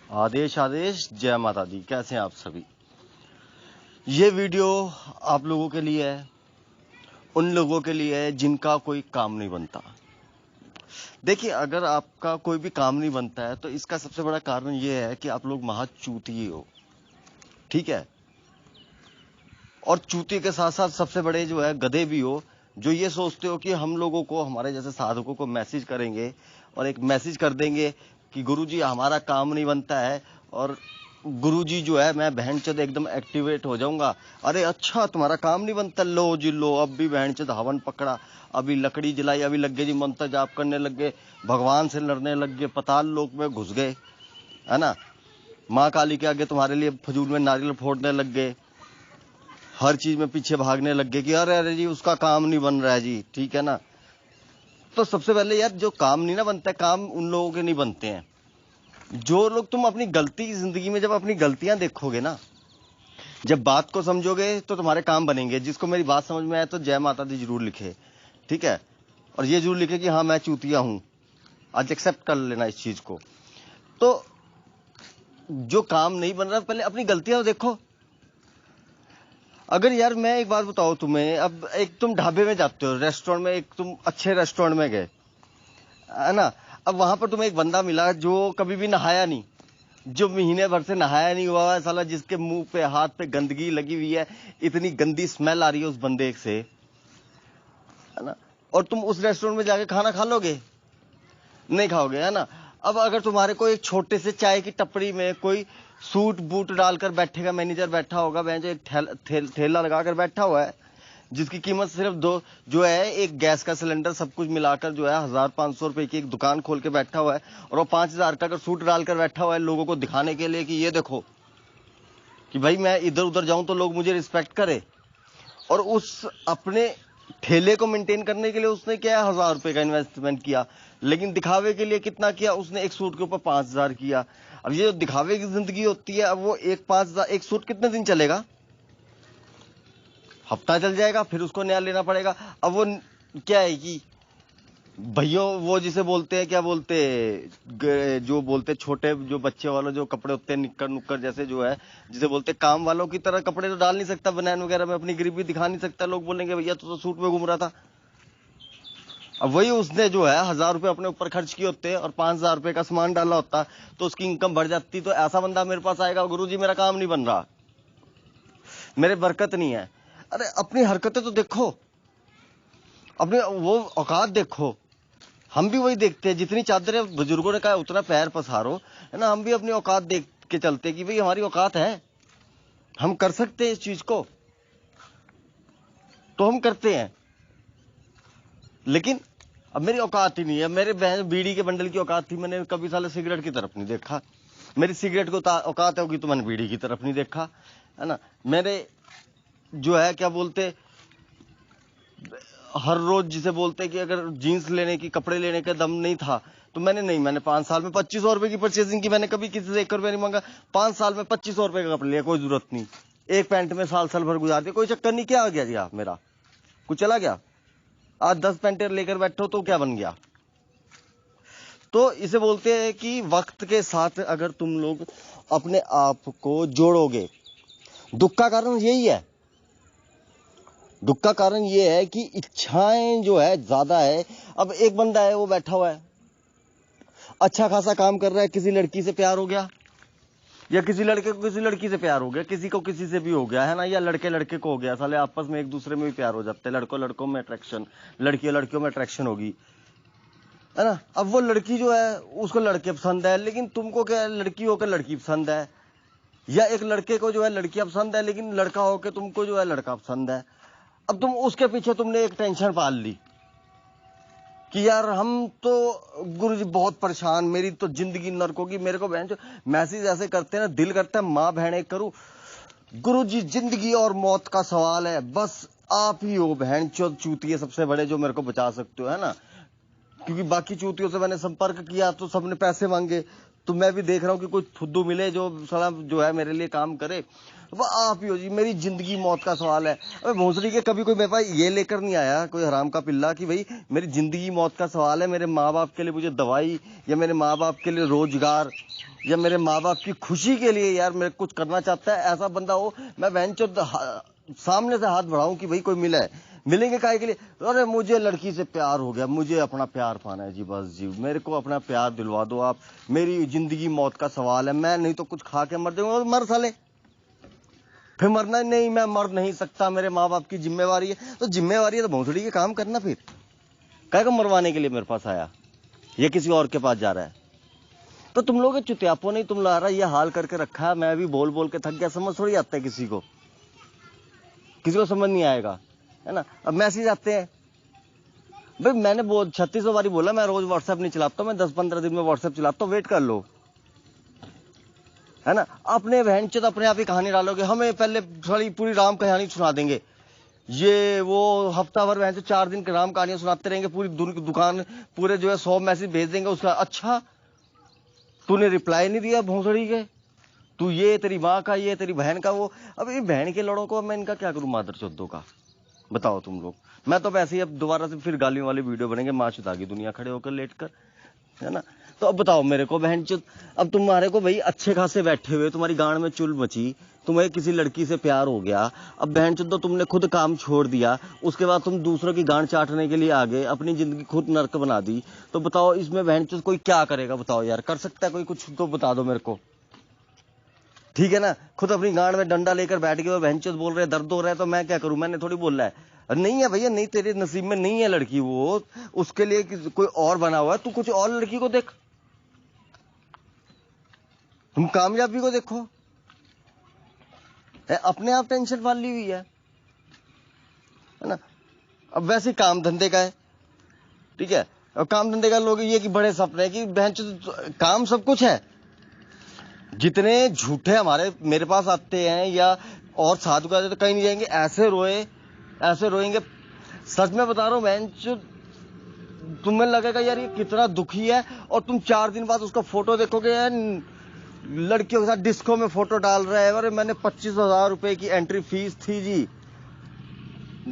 आदेश आदेश, जय माता दी। कैसे हैं आप सभी? ये वीडियो आप लोगों के लिए है, उन लोगों के लिए है जिनका कोई काम नहीं बनता। देखिए, अगर आपका कोई भी काम नहीं बनता है तो इसका सबसे बड़ा कारण ये है कि आप लोग महाचूती हो, ठीक है। और चूती के साथ साथ सबसे बड़े जो है गधे भी हो, जो ये सोचते हो कि हम लोगों को, हमारे जैसे साधकों को मैसेज करेंगे और एक मैसेज कर देंगे कि गुरुजी हमारा काम नहीं बनता है, और गुरुजी जो है मैं बहनचोद एकदम एक्टिवेट हो जाऊंगा। अरे अच्छा, तुम्हारा काम नहीं बनता, लो जी लो, अब भी बहनचोद हवन पकड़ा, अभी लकड़ी जलाई, अभी लग गए जी मंत्र जाप करने लग गए, भगवान से लड़ने लग गए, पताल लोक में घुस गए, है ना। माँ काली के आगे तुम्हारे लिए फजूल में नारियल फोड़ने लग गए, हर चीज में पीछे भागने लग गए कि अरे अरे जी उसका काम नहीं बन रहा है जी, ठीक है ना। तो सबसे पहले यार, जो काम नहीं ना बनता है, काम उन लोगों के नहीं बनते हैं जो लोग, तुम अपनी गलती जिंदगी में जब अपनी गलतियां देखोगे ना, जब बात को समझोगे तो तुम्हारे काम बनेंगे। जिसको मेरी बात समझ में आए तो जय माता दी जरूर लिखे, ठीक है। और ये जरूर लिखे कि हाँ मैं चूतिया हूं, आज एक्सेप्ट कर लेना इस चीज को। तो जो काम नहीं बन रहा, पहले अपनी गलतियां देखो। अगर यार मैं एक बात बताओ तुम्हें, अब एक तुम ढाबे में जाते हो, रेस्टोरेंट में, एक तुम अच्छे रेस्टोरेंट में गए, है ना। अब वहां पर तुम्हें एक बंदा मिला जो कभी भी नहाया नहीं, जो महीने भर से नहाया नहीं हुआ है साला, जिसके मुंह पे हाथ पे गंदगी लगी हुई है, इतनी गंदी स्मेल आ रही है उस बंदे से, है ना। और तुम उस रेस्टोरेंट में जाके खाना खा लोगे? नहीं खाओगे, है ना। अब अगर तुम्हारे को एक छोटे से चाय की टपरी में कोई सूट बूट डालकर बैठेगा, मैनेजर बैठा होगा, वह जो एक ठेला लगाकर बैठा हुआ है, जिसकी कीमत सिर्फ दो जो है, एक गैस का सिलेंडर सब कुछ मिलाकर जो है 1,500 रुपए की एक दुकान खोल के बैठा हुआ है, और वो 5,000 का अगर सूट डालकर बैठा हुआ है लोगों को दिखाने के लिए कि ये देखो कि भाई मैं इधर उधर जाऊं तो लोग मुझे रिस्पेक्ट करे। और उस अपने ठेले को मेंटेन करने के लिए उसने क्या 1,000 रुपए का इन्वेस्टमेंट किया, लेकिन दिखावे के लिए कितना किया उसने? एक सूट के ऊपर 5,000 किया। अब ये जो दिखावे की जिंदगी होती है, अब वो एक 5,000 एक सूट कितने दिन चलेगा? हफ्ता चल जाएगा, फिर उसको नया लेना पड़ेगा। अब वो क्या है कि भैया, वो जिसे बोलते हैं, क्या बोलते जो बोलते छोटे जो बच्चे वाले जो कपड़े होते हैं, निक्कर नुक्कर जैसे जो है, जिसे बोलते काम वालों की तरह कपड़े तो डाल नहीं सकता, बनैन वगैरह में अपनी गरीबी दिखा नहीं सकता। लोग बोलेंगे भैया तो सूट में घूम रहा था। अब वही उसने जो है 1,000 रुपए अपने ऊपर खर्च किए होते और 5,000 रुपए का सामान डाला होता, तो उसकी इनकम बढ़ जाती। तो ऐसा बंदा मेरे पास आएगा, गुरुजी मेरा काम नहीं बन रहा, मेरे बरकत नहीं है। अरे अपनी हरकतें तो देखो, अपने वो औकात देखो। हम भी वही देखते हैं, जितनी चादरें बुजुर्गों ने कहा उतना पैर पसारो, है ना। हम भी अपनी औकात देख के चलते कि भाई हमारी औकात है, हम कर सकते हैं इस चीज को, तो हम करते हैं। लेकिन अब मेरी औकात ही नहीं है। मेरे बहन बीड़ी के बंडल की औकात थी, मैंने कभी साले सिगरेट की तरफ नहीं देखा। मेरी सिगरेट को औकात होगी तो मैंने बीड़ी की तरफ नहीं देखा, है ना। मेरे जो है क्या बोलते, हर रोज जिसे बोलते कि अगर जीन्स लेने की, कपड़े लेने का दम नहीं था तो मैंने 5 साल में 2,500 रुपए की परचेसिंग की। मैंने कभी किसी से 1 रुपया नहीं मांगा। 5 साल में 2,500 रुपए का कपड़े लिया, कोई जरूरत नहीं। एक पैंट में साल साल भर गुजार दिया, कोई चक्कर नहीं। क्या आ गया जी मेरा कुछ चला गया? आज 10 पैंटें लेकर बैठो तो क्या बन गया? तो इसे बोलते हैं कि वक्त के साथ अगर तुम लोग अपने आप को जोड़ोगे, दुख का कारण यही है। दुख का कारण ये है कि इच्छाएं जो है ज्यादा है। अब एक बंदा है, वो बैठा हुआ है, अच्छा खासा काम कर रहा है, किसी लड़की से प्यार हो गया, या किसी लड़के को किसी लड़की से प्यार हो गया, किसी को किसी से भी हो गया, है ना, या लड़के लड़के को हो गया। साले आपस में एक दूसरे में भी प्यार हो जाते हैं, लड़कों लड़कों में अट्रैक्शन, लड़कियों लड़कियों में अट्रैक्शन होगी, है ना। अब वो लड़की जो है उसको लड़के पसंद है, लेकिन तुमको क्या लड़की होकर लड़की पसंद है, या एक लड़के को जो है लड़कियां पसंद है, लेकिन लड़का होकर तुमको जो है लड़का पसंद है। अब तुम उसके पीछे तुमने एक टेंशन पाल ली कि यार हम तो गुरुजी बहुत परेशान, मेरी तो जिंदगी नर्क होगी। मेरे को बहन जो मैसेज ऐसे करते हैं ना, दिल करता है माँ बहन एक करूं। गुरुजी जिंदगी और मौत का सवाल है, बस आप ही हो बहन चूतिए सबसे बड़े जो मेरे को बचा सकते हो, है ना। क्योंकि बाकी चूतियों से मैंने संपर्क किया तो सबने पैसे मांगे, तो मैं भी देख रहा हूँ कि कोई फुद्दू मिले जो साला जो है मेरे लिए काम करे, वो आप ही हो जी। मेरी जिंदगी मौत का सवाल है। अबे भोसड़ी के, कभी कोई मेरे पास ये लेकर नहीं आया कोई हराम का पिल्ला कि भाई मेरी जिंदगी मौत का सवाल है, मेरे माँ बाप के लिए मुझे दवाई, या मेरे माँ बाप के लिए रोजगार, या मेरे माँ बाप की खुशी के लिए यार मेरे कुछ करना चाहता है, ऐसा बंदा हो मैं बहनचोद सामने से हाथ बढ़ाऊं कि भाई कोई मिला है। मिलेंगे काहे के लिए? अरे मुझे लड़की से प्यार हो गया, मुझे अपना प्यार पाना है जी, बस जी मेरे को अपना प्यार दिलवा दो आप, मेरी जिंदगी मौत का सवाल है, मैं नहीं तो कुछ खा के मर जाऊंगा। मर साले, फिर मरना नहीं, मैं मर नहीं सकता, मेरे माँ बाप की जिम्मेवारी है। तो जिम्मेवारी है तो भोसड़ी के काम करना, फिर काहे को मरवाने के लिए मेरे पास आया, ये किसी और के पास जा रहा है? तो तुम लोग चुतियापो नहीं, तुम लोग ये हाल करके रखा है, मैं भी बोल बोल के थक गया। समझ थोड़ी आता है किसी को समझ नहीं आएगा, है ना। अब मैसेज आते हैं भाई, मैंने 3600 बारी बोला मैं रोज व्हाट्सएप नहीं चलाता, मैं 10-15 दिन में व्हाट्सएप चलाता हूँ, वेट कर लो, है ना। अपने बहन चोद अपने आप ही कहानी डालोगे, हमें पहले सारी पूरी राम कहानी सुना देंगे, ये वो हफ्ता भर बहन 4 दिन की राम कहानियां सुनाते रहेंगे, पूरी दुकान पूरे जो है 100 मैसेज भेज देंगे उसका। अच्छा तूने रिप्लाई नहीं दिया भोसड़ी के, तू ये तेरी माँ का, ये तेरी बहन का वो। अब ये बहन के लड़ों को मैं इनका क्या करूं, मादर चौदों का, बताओ तुम लोग। मैं तो वैसे ही अब दोबारा से फिर गालियों वाली वीडियो बनेंगे, माँ चुतागी दुनिया खड़े होकर लेट कर, है ना। तो अब बताओ मेरे को बहन चुत, अब तुम्हारे को भाई अच्छे खासे बैठे हुए, तुम्हारी गांड में चुल मची, तुम्हें किसी लड़की से प्यार हो गया, अब बहन चुत तो तुमने खुद काम छोड़ दिया, उसके बाद तुम दूसरों की गांड चाटने के लिए आ गए, अपनी जिंदगी खुद नर्क बना दी। तो बताओ इसमें बहन चुत कोई क्या करेगा, बताओ यार, कर सकता है कोई कुछ तो बता दो मेरे को, ठीक है ना। खुद अपनी गांड में डंडा लेकर बैठ गए और बहन चुत बोल रहे दर्द हो रहा है, तो मैं क्या करूं, मैंने थोड़ी बोल रहा है। नहीं है भैया, नहीं, तेरे नसीब में नहीं है लड़की, वो उसके लिए कोई और बना हुआ है, तू कुछ और लड़की को देख, तुम कामयाबी को देखो, अपने आप टेंशन वाल ली हुई है ना। अब वैसे काम धंधे का है, ठीक है, और काम धंधे का लोग ये कि बड़े सपने कि बहन काम सब कुछ है। जितने झूठे हमारे मेरे पास आते हैं या और साधु का तो कहीं नहीं जाएंगे, ऐसे रोएंगे, सच में बता रहा हूं बहन, तुम्हें लगेगा यार ये कितना दुखी है, और तुम 4 दिन बाद उसका फोटो देखोगे यार लड़कियों के साथ डिस्को में फोटो डाल रहा है। अरे मैंने 25,000 रुपए की एंट्री फीस थी जी,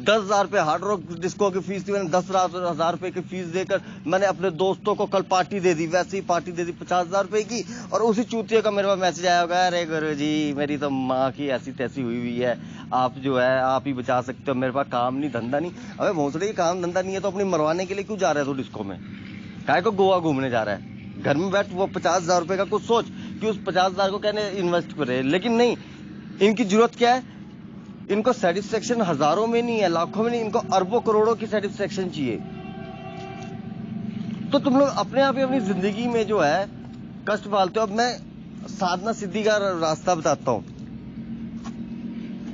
10,000 रुपए हार्ड रॉक डिस्को की फीस थी, मैंने 10,000 रुपए की फीस देकर मैंने अपने दोस्तों को कल पार्टी दे दी, वैसे ही पार्टी दे दी 50,000 रुपए की, और उसी चूतिए का मेरे पास मैसेज आया होगा, अरे गुरु जी मेरी तो माँ की ऐसी तैसी हुई है, आप जो है आप ही बचा सकते हो, मेरे पास काम नहीं धंधा नहीं। अबे भोसड़ी, काम धंधा नहीं है तो अपनी मरवाने के लिए क्यों जा रहा है तू डिस्को में, काहे को गोवा घूमने जा रहा है? घर में बैठ, वो 50,000 रुपए का कुछ सोच कि उस 50,000 को कहने इन्वेस्ट करे। लेकिन नहीं, इनकी जरूरत क्या है, इनको सेटिस्फेक्शन हजारों में नहीं है, लाखों में नहीं, इनको अरबों करोड़ों की सेटिस्फेक्शन चाहिए। तो तुम लोग अपने आप ही अपनी जिंदगी में जो है कष्ट पालते हो। अब मैं साधना सिद्धि का रास्ता बताता हूं,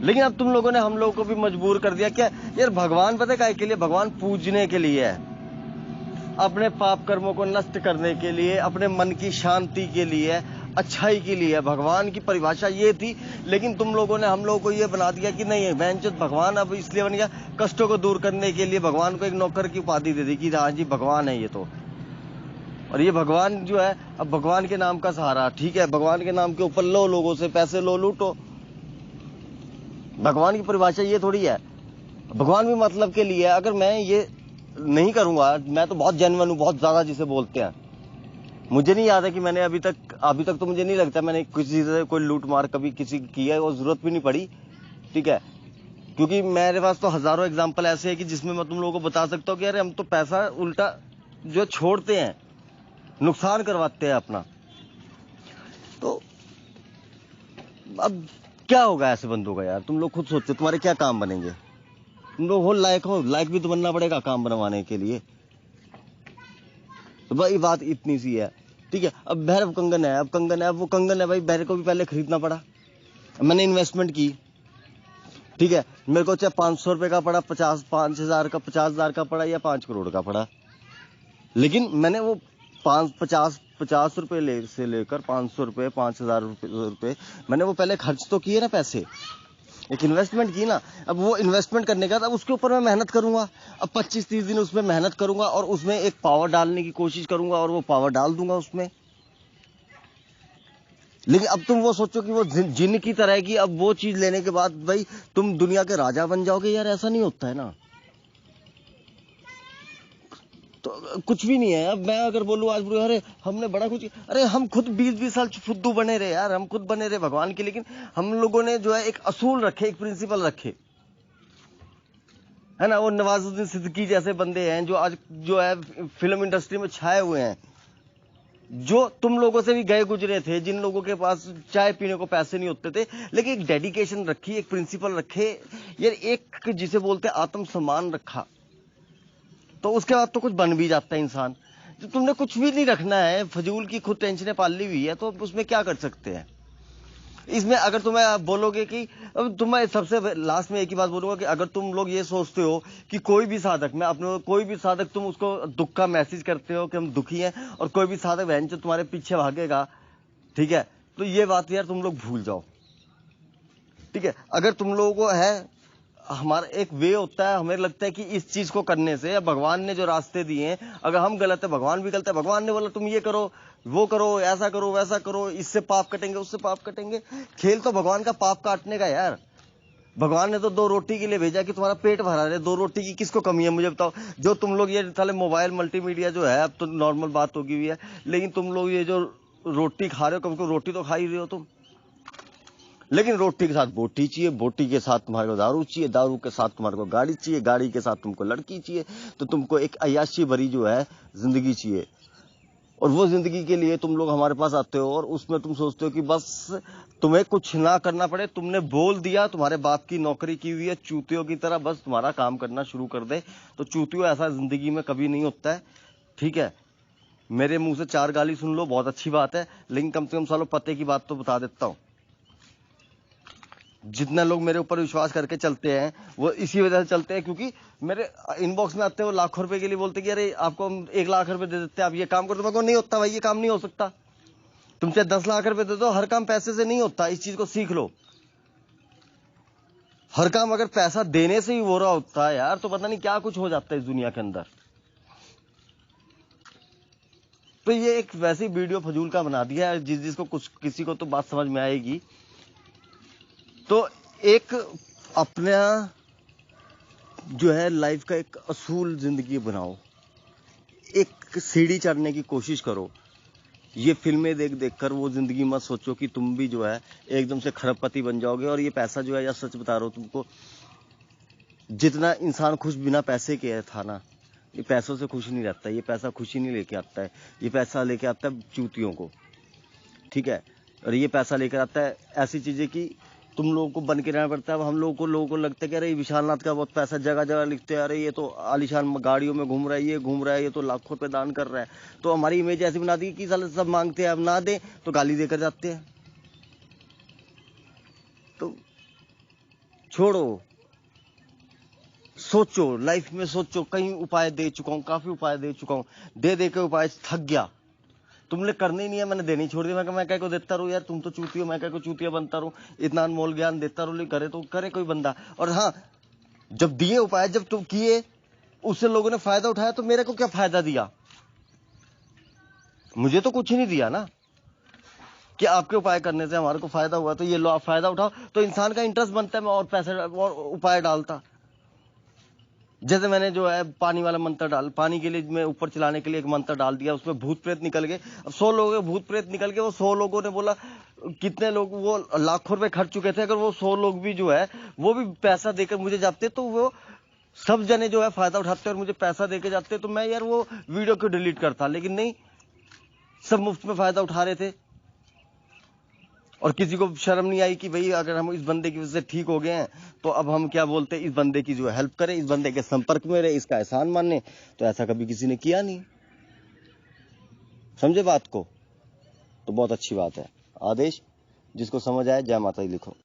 लेकिन अब तुम लोगों ने हम लोगों को भी मजबूर कर दिया क्या यार। भगवान पता है काहे के लिए, भगवान पूजने के लिए है, अपने पाप कर्मों को नष्ट करने के लिए, अपने मन की शांति के लिए, अच्छाई के लिए। भगवान की परिभाषा ये थी, लेकिन तुम लोगों ने हम लोगों को ये बना दिया कि नहीं बहनचोद भगवान अब इसलिए बन गया कष्टों को दूर करने के लिए, भगवान को एक नौकर की उपाधि दे दी कि हाँ जी भगवान है ये तो। और ये भगवान जो है अब भगवान के नाम का सहारा, ठीक है, भगवान के नाम के ऊपर लो, लोगों से पैसे लो, लूटो। भगवान की परिभाषा ये थोड़ी है, भगवान भी मतलब के लिए है। अगर मैं ये नहीं करूंगा, मैं तो बहुत जेन्युइन हूं, बहुत ज्यादा जिसे बोलते हैं, मुझे नहीं याद है कि मैंने अभी तक तो मुझे नहीं लगता मैंने किसी से कोई लूट मार कभी किसी की है, और जरूरत भी नहीं पड़ी, ठीक है, क्योंकि मेरे पास तो हजारों एग्जांपल ऐसे है कि जिसमें मैं तुम लोगों को बता सकता हूँ कि अरे हम तो पैसा उल्टा जो छोड़ते हैं, नुकसान करवाते हैं अपना। तो अब क्या होगा ऐसे बंदों का यार, तुम लोग खुद सोचो, तुम्हारे क्या काम बनेंगे? तुम लोग लायक भी तो बनना पड़ेगा काम बनवाने के लिए। तो भाई बात इतनी सी है, ठीक है। अब भैरव कंगन है, अब वो कंगन है भाई, भैरव को भी पहले खरीदना पड़ा, मैंने इन्वेस्टमेंट की, ठीक है, मेरे को चाहे 500 रुपए का पड़ा, 50,000 का पड़ा या 5 करोड़ का पड़ा, लेकिन मैंने वो 50 रुपए से लेकर 500 रुपए, 5,000 रुपए मैंने वो पहले खर्च तो किए ना, पैसे एक इन्वेस्टमेंट की ना। अब वो इन्वेस्टमेंट करने का, अब उसके ऊपर मैं मेहनत करूंगा, अब 25-30 दिन उसमें मेहनत करूंगा और उसमें एक पावर डालने की कोशिश करूंगा और वो पावर डाल दूंगा उसमें, लेकिन अब तुम वो सोचो कि वो जिन की तरह की, अब वो चीज लेने के बाद भाई तुम दुनिया के राजा बन जाओगे। यार ऐसा नहीं होता है ना। तो कुछ भी नहीं है। अब मैं अगर बोलूं आज बोलूं अरे हमने बड़ा कुछ, अरे हम खुद 20-20 साल फुद्दू बने रहे यार, हम खुद बने रहे भगवान के। लेकिन हम लोगों ने जो है एक असूल रखे, एक प्रिंसिपल रखे, है ना। वो नवाजुद्दीन सिद्दीकी जैसे बंदे हैं जो आज जो है फिल्म इंडस्ट्री में छाए हुए हैं, जो तुम लोगों से भी गए गुजरे थे, जिन लोगों के पास चाय पीने को पैसे नहीं होते थे, लेकिन एक डेडिकेशन रखी, एक प्रिंसिपल रखे यार, एक जिसे बोलते आत्मसम्मान रखा, तो उसके बाद तो कुछ बन भी जाता है इंसान। तो तुमने कुछ भी नहीं रखना है, फजूल की खुद टेंशनें पाली हुई है, तो उसमें क्या कर सकते हैं। इसमें अगर तुम्हें आप बोलोगे कि, अब तुम्हें सबसे लास्ट में एक ही बात बोलूंगा कि अगर तुम लोग ये सोचते हो कि कोई भी साधक, मैं अपने कोई भी साधक, तुम उसको दुख का मैसेज करते हो कि हम दुखी हैं, और कोई भी साधक बहन जो तुम्हारे पीछे भागेगा, ठीक है, तो ये बात यार तुम लोग भूल जाओ। ठीक है, अगर तुम लोगों को है, हमारा एक वे होता है, हमें लगता है कि इस चीज को करने से भगवान ने जो रास्ते दिए हैं, अगर हम गलत है भगवान भी गलत है। भगवान ने बोला तुम ये करो, वो करो, ऐसा करो, वैसा करो, इससे पाप कटेंगे, उससे पाप कटेंगे। खेल तो भगवान का पाप काटने का यार। भगवान ने तो 2 रोटी के लिए भेजा कि तुम्हारा पेट भरा रहे। 2 रोटी की किसको कमी है मुझे बताओ। जो तुम लोग ये साले मोबाइल मल्टीमीडिया जो है, अब तो नॉर्मल बात होगी हुई है, लेकिन तुम लोग ये जो रोटी खा रहे हो, कम से कम रोटी तो खा ही रहे हो तुम। लेकिन रोटी के साथ बोटी चाहिए, बोटी के साथ तुम्हारे को दारू चाहिए, दारू के साथ तुम्हारे को गाड़ी चाहिए, गाड़ी के साथ तुमको लड़की चाहिए, तो तुमको एक अय्याशी भरी जो है जिंदगी चाहिए। और वो जिंदगी के लिए तुम लोग हमारे पास आते हो, और उसमें तुम सोचते हो कि बस तुम्हें कुछ ना करना पड़े, तुमने बोल दिया, तुम्हारे बाप की नौकरी की हुई है चूतियों की तरह, बस तुम्हारा काम करना शुरू कर दे। तो चूतियों, ऐसा जिंदगी में कभी नहीं होता है। ठीक है, मेरे मुंह से 4 गाली सुन लो, बहुत अच्छी बात है, लेकिन कम से कम सालों पते की बात तो बता देता हूं। जितने लोग मेरे ऊपर विश्वास करके चलते हैं, वो इसी वजह से चलते हैं क्योंकि मेरे इनबॉक्स में आते हैं, वो लाखों रुपए के लिए बोलते कि अरे आपको हम 1 लाख रुपए दे देते हैं, आप ये काम करो। तो नहीं होता भाई, ये काम नहीं हो सकता। तुम चाहे 10 लाख रुपए दे दो, हर काम पैसे से नहीं होता। इस चीज को सीख लो। हर काम अगर पैसा देने से ही हो रहा होता है यार, तो पता नहीं क्या कुछ हो जाता है इस दुनिया के अंदर। तो ये एक वैसी वीडियो फजूल का बना दिया है, जिसको कुछ किसी को तो बात समझ में आएगी। तो एक अपना जो है लाइफ का एक असूल जिंदगी बनाओ, एक सीढ़ी चढ़ने की कोशिश करो। ये फिल्में देख देख कर वो जिंदगी मत सोचो कि तुम भी जो है एकदम से खरबपति बन जाओगे। और ये पैसा जो है, यार सच बता रहा हूं तुमको, जितना इंसान खुश बिना पैसे के था ना, ये पैसों से खुश नहीं रहता। ये पैसा खुशी नहीं लेके आता है, ये पैसा लेके आता है चूतियों को। ठीक है, और ये पैसा लेकर आता है ऐसी चीजें कि तुम लोगों को बन के रहना पड़ता है। अब हम लोगों को लगता है कि अरे विशालनाथ का बहुत पैसा, जगह जगह लिखते हैं, अरे ये तो आलीशान गाड़ियों में घूम रहा है, ये घूम रहा है, ये तो लाखों रुपए दान कर रहा है। तो हमारी इमेज ऐसी बना दी कि साले सब मांगते हैं, अब ना दे तो गाली देकर जाते हैं। तो छोड़ो, सोचो, लाइफ में सोचो। कई उपाय दे चुका हूँ, काफी उपाय दे चुका हूँ, दे दे के उपाय थक गया। तुमने करने ही नहीं है, मैंने देनी छोड़ दिया। मैं क्या को देता रहूं यार, तुम तो चूती हो, मैं क्या को चूतिया बनता रहूं, इतना अनमोल ज्ञान देता रहूं। करे तो करे कोई बंदा। और हाँ, जब दिए उपाय, जब तुम किए, उससे लोगों ने फायदा उठाया, तो मेरे को क्या फायदा दिया? मुझे तो कुछ नहीं दिया ना, कि आपके उपाय करने से हमारे को फायदा हुआ, तो ये लो आप फायदा उठाओ। तो इंसान का इंटरेस्ट बनता है मैं और पैसे और उपाय डालता। जैसे मैंने जो है पानी वाला मंत्र डाल, पानी के लिए मैं ऊपर चलाने के लिए एक मंत्र डाल दिया, उसमें भूत प्रेत निकल गए। अब 100 लोग भूत प्रेत निकल गए, वो 100 लोगों ने बोला, कितने लोग वो लाखों रुपए खर्च चुके थे, अगर वो 100 लोग भी जो है वो भी पैसा देकर मुझे जाते, तो वो सब जने जो है फायदा उठाते और मुझे पैसा देके जाते, तो मैं यार वो वीडियो को डिलीट करता। लेकिन नहीं, सब मुफ्त में फायदा उठा रहे थे, और किसी को शर्म नहीं आई कि भाई अगर हम इस बंदे की वजह से ठीक हो गए हैं, तो अब हम क्या बोलते हैं, इस बंदे की जो हेल्प करें, इस बंदे के संपर्क में रहे, इसका एहसान माने। तो ऐसा कभी किसी ने किया नहीं। समझे बात को? तो बहुत अच्छी बात है। आदेश, जिसको समझ आए जय माता दी लिखो।